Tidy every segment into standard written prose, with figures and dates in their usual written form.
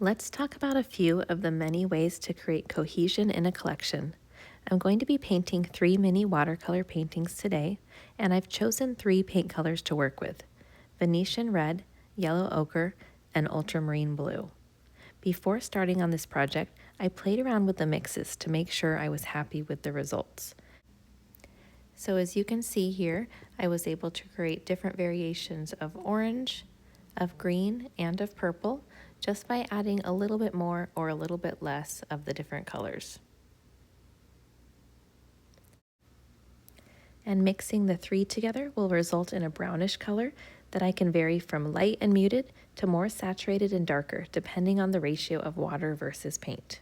Let's talk about a few of the many ways to create cohesion in a collection. I'm going to be painting 3 mini watercolor paintings today, and I've chosen 3 paint colors to work with: Venetian red, yellow ochre, and ultramarine blue. Before starting on this project, I played around with the mixes to make sure I was happy with the results. So as you can see here, I was able to create different variations of orange, of green, and of purple, just by adding a little bit more or a little bit less of the different colors. And mixing the 3 together will result in a brownish color that I can vary from light and muted to more saturated and darker, depending on the ratio of water versus paint.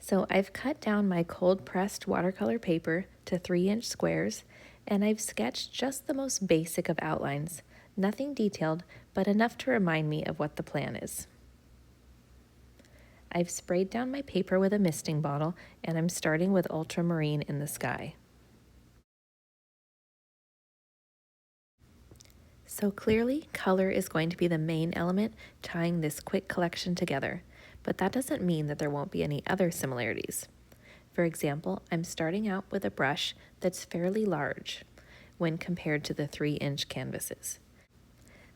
So I've cut down my cold pressed watercolor paper to 3-inch squares, and I've sketched just the most basic of outlines, nothing detailed, but enough to remind me of what the plan is. I've sprayed down my paper with a misting bottle, and I'm starting with ultramarine in the sky. So clearly, color is going to be the main element tying this quick collection together, but that doesn't mean that there won't be any other similarities. For example, I'm starting out with a brush that's fairly large when compared to the 3-inch canvases.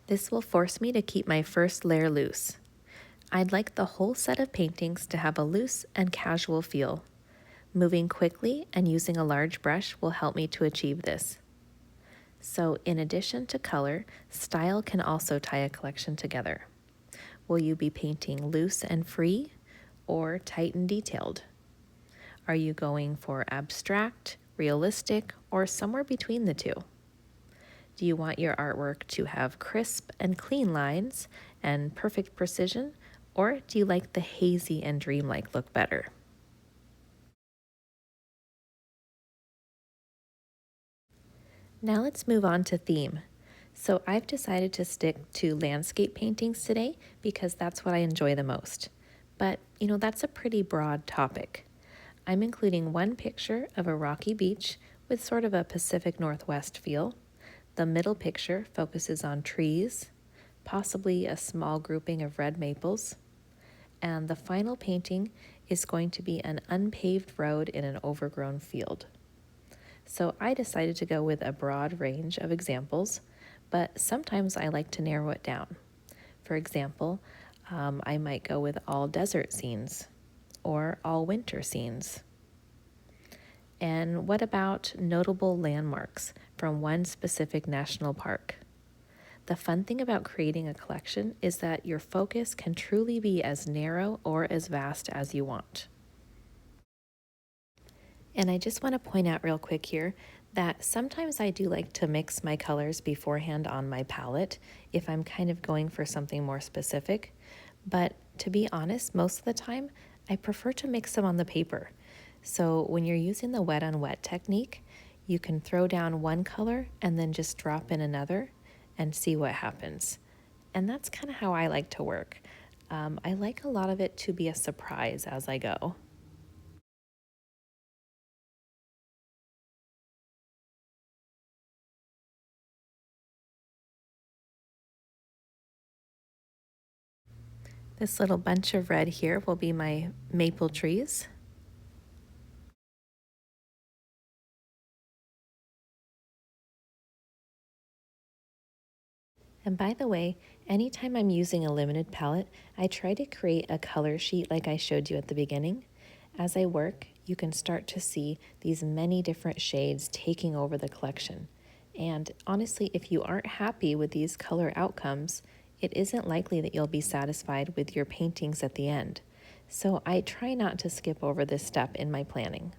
This will force me to keep my first layer loose. I'd like the whole set of paintings to have a loose and casual feel. Moving quickly and using a large brush will help me to achieve this. So in addition to color, style can also tie a collection together. Will you be painting loose and free or tight and detailed? Are you going for abstract, realistic, or somewhere between the two? Do you want your artwork to have crisp and clean lines and perfect precision, or do you like the hazy and dreamlike look better? Now let's move on to theme. So I've decided to stick to landscape paintings today because that's what I enjoy the most. But, that's a pretty broad topic. I'm including one picture of a rocky beach with sort of a Pacific Northwest feel. The middle picture focuses on trees, possibly a small grouping of red maples. And the final painting is going to be an unpaved road in an overgrown field. So I decided to go with a broad range of examples, but sometimes I like to narrow it down. For example, I might go with all desert scenes or all winter scenes. And what about notable landmarks from one specific national park? The fun thing about creating a collection is that your focus can truly be as narrow or as vast as you want. And I just want to point out real quick here that sometimes I do like to mix my colors beforehand on my palette if I'm kind of going for something more specific. But to be honest, most of the time, I prefer to mix them on the paper. So when you're using the wet on wet technique, you can throw down one color and then just drop in another and see what happens. And that's kind of how I like to work. I like a lot of it to be a surprise as I go. This little bunch of red here will be my maple trees. And by the way, anytime I'm using a limited palette, I try to create a color sheet like I showed you at the beginning. As I work, you can start to see these many different shades taking over the collection. And honestly, if you aren't happy with these color outcomes, it isn't likely that you'll be satisfied with your paintings at the end. So I try not to skip over this step in my planning.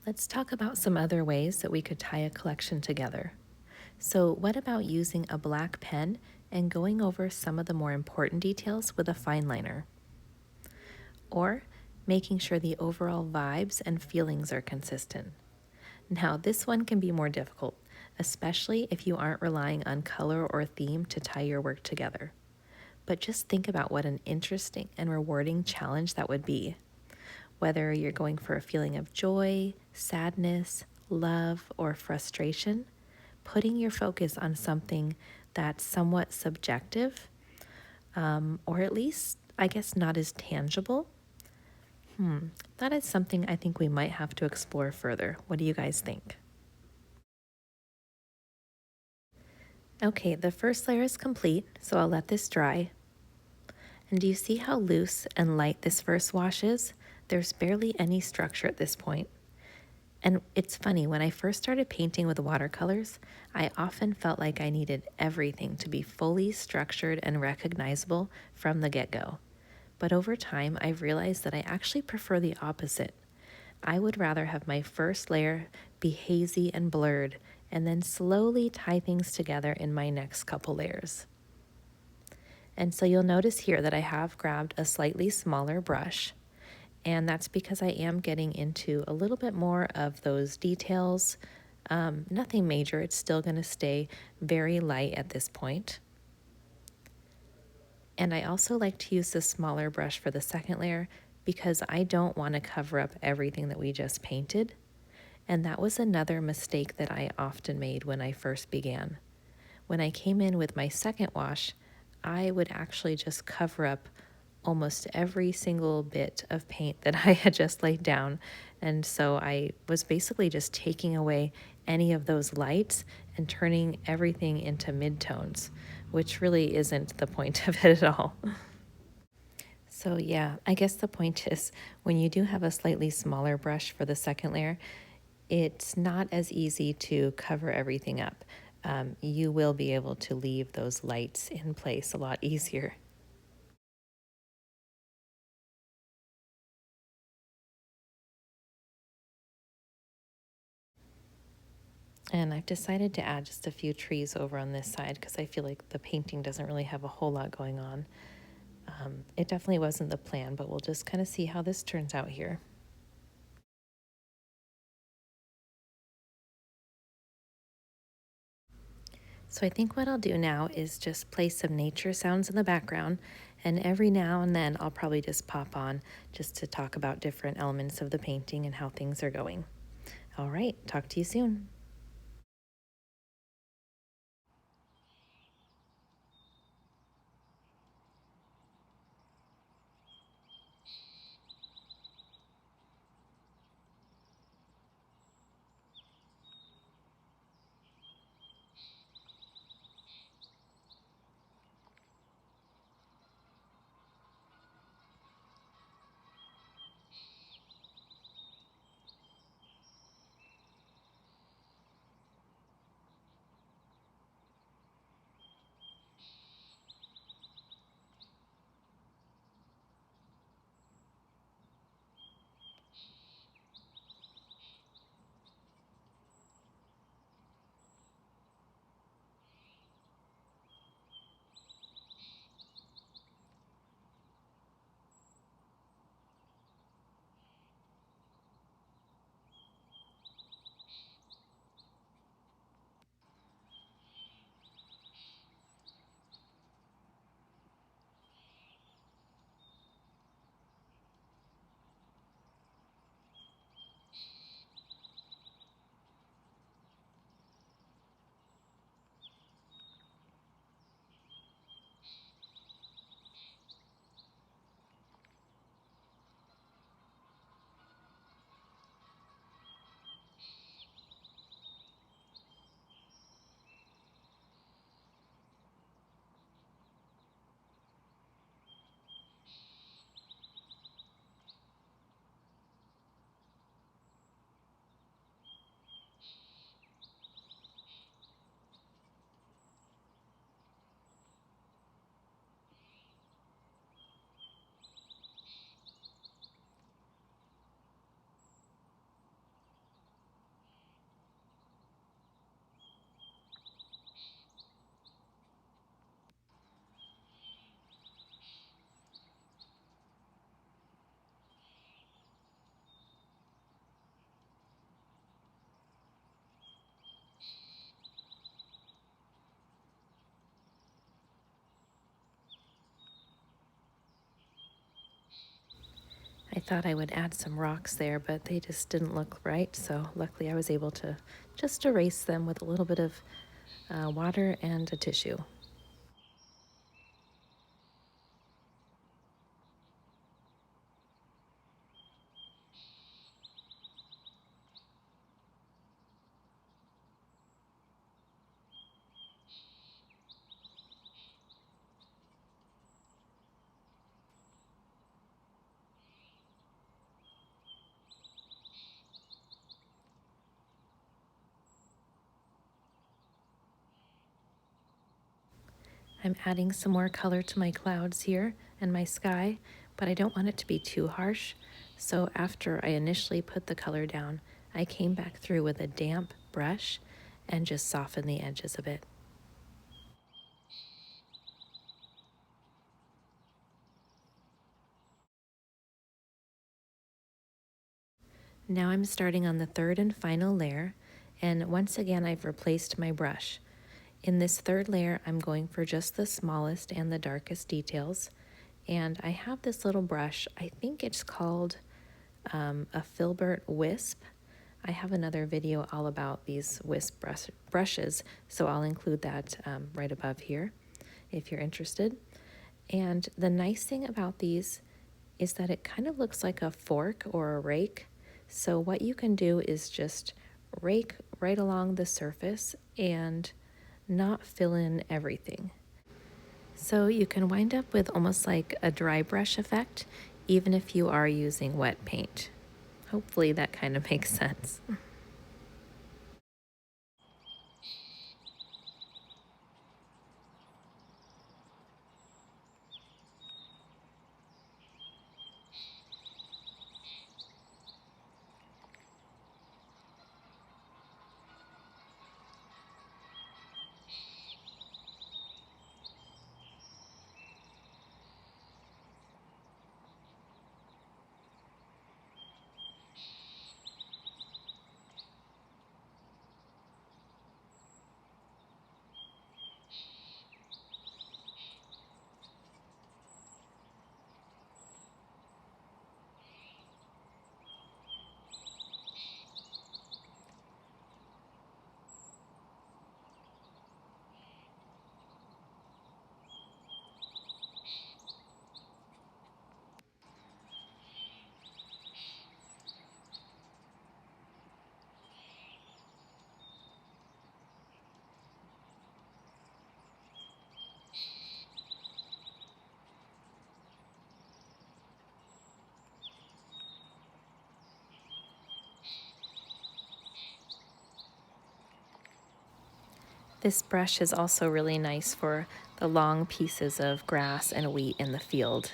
Let's talk about some other ways that we could tie a collection together. So what about using a black pen and going over some of the more important details with a fine liner? Or making sure the overall vibes and feelings are consistent. Now, this one can be more difficult, especially if you aren't relying on color or theme to tie your work together. But just think about what an interesting and rewarding challenge that would be. Whether you're going for a feeling of joy, sadness, love, or frustration, putting your focus on something that's somewhat subjective, or at least, I guess, not as tangible. That is something I think we might have to explore further. What do you guys think? Okay, the first layer is complete, so I'll let this dry. And do you see how loose and light this first wash is? There's barely any structure at this point. And it's funny, when I first started painting with watercolors, I often felt like I needed everything to be fully structured and recognizable from the get-go. But over time, I've realized that I actually prefer the opposite. I would rather have my first layer be hazy and blurred, and then slowly tie things together in my next couple layers. And so you'll notice here that I have grabbed a slightly smaller brush, and that's because I am getting into a little bit more of those details. Nothing major, it's still going to stay very light at this point. And I also like to use the smaller brush for the second layer because I don't want to cover up everything that we just painted. And that was another mistake that I often made when I first began. When I came in with my second wash, I would actually just cover up almost every single bit of paint that I had just laid down. And so I was basically just taking away any of those lights and turning everything into midtones, which really isn't the point of it at all. So yeah, I guess the point is when you do have a slightly smaller brush for the second layer, it's not as easy to cover everything up. You will be able to leave those lights in place a lot easier. And I've decided to add just a few trees over on this side because I feel like the painting doesn't really have a whole lot going on. It definitely wasn't the plan, but we'll just kind of see how this turns out here. So I think what I'll do now is just play some nature sounds in the background, and every now and then I'll probably just pop on just to talk about different elements of the painting and how things are going. All right, talk to you soon. I thought I would add some rocks there, but they just didn't look right, so luckily I was able to just erase them with a little bit of water and a tissue. I'm adding some more color to my clouds here and my sky, but I don't want it to be too harsh. So after I initially put the color down, I came back through with a damp brush and just softened the edges a bit. Now I'm starting on the third and final layer, and once again I've replaced my brush. In this third layer, I'm going for just the smallest and the darkest details, and I have this little brush. I think it's called a filbert wisp. I have another video all about these wisp brushes, so I'll include that right above here if you're interested. And the nice thing about these is that it kind of looks like a fork or a rake. So what you can do is just rake right along the surface and not fill in everything. So you can wind up with almost like a dry brush effect, even if you are using wet paint. Hopefully that kind of makes sense. This brush is also really nice for the long pieces of grass and wheat in the field.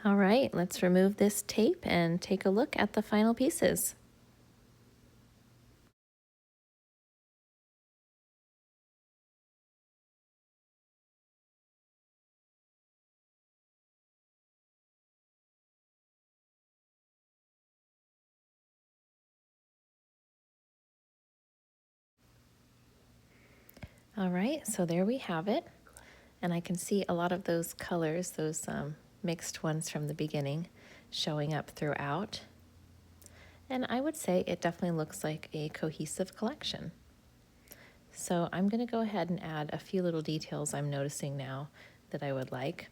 All right, let's remove this tape and take a look at the final pieces. All right, so there we have it. And I can see a lot of those colors, those mixed ones from the beginning, showing up throughout. And I would say it definitely looks like a cohesive collection. So I'm going to go ahead and add a few little details I'm noticing now that I would like.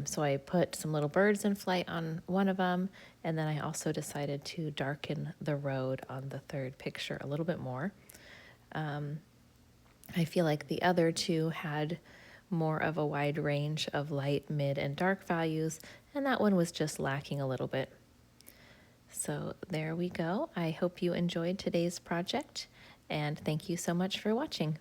So I put some little birds in flight on one of them, and then I also decided to darken the road on the third picture a little bit more. I feel like the other two had more of a wide range of light, mid, and dark values, and that one was just lacking a little bit. So there we go. I hope you enjoyed today's project, and thank you so much for watching.